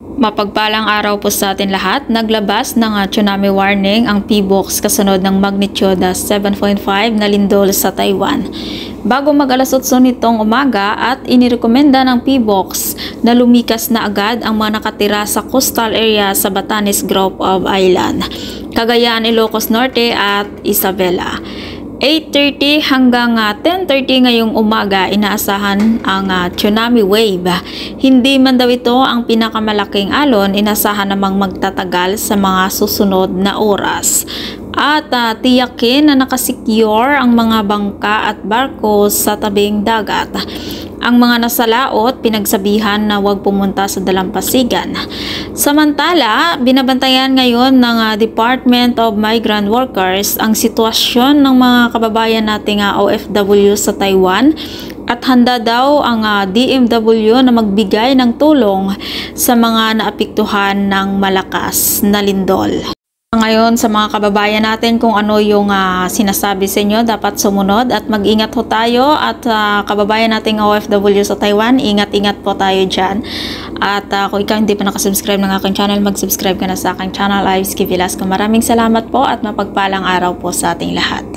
Mapagpalang araw po sa atin lahat. Naglabas ng tsunami warning ang PBOX kasunod ng magnitude 7.5 na lindol sa Taiwan. Bago mag-alas 8 nitong umaga at inirekomenda ng PBOX na lumikas na agad ang mga nakatira sa coastal area sa Batanes Group of Island, Cagayan, Ilocos Norte at Isabela. 8:30 hanggang 10:30 ngayong umaga inaasahan ang tsunami wave. Hindi man daw ito ang pinakamalaking alon, inasahan namang magtatagal sa mga susunod na oras. At tiyakin na nakasecure ang mga bangka at barko sa tabing dagat. Ang mga nasalaot, pinagsabihan na huwag pumunta sa dalampasigan. Samantala, binabantayan ngayon ng Department of Migrant Workers ang sitwasyon ng mga kababayan nating OFW sa Taiwan at handa daw ang DMW na magbigay ng tulong sa mga naapektuhan ng malakas na lindol. Ngayon sa mga kababayan natin kung ano yung sinasabi sa inyo, dapat sumunod at mag-ingat po tayo at kababayan nating OFW sa Taiwan, ingat-ingat po tayo dyan. At kung ikaw hindi pa nakasubscribe ng aking channel, mag-subscribe ka na sa aking channel. Ives K. Velasco. Maraming salamat po at mapagpalang araw po sa ating lahat.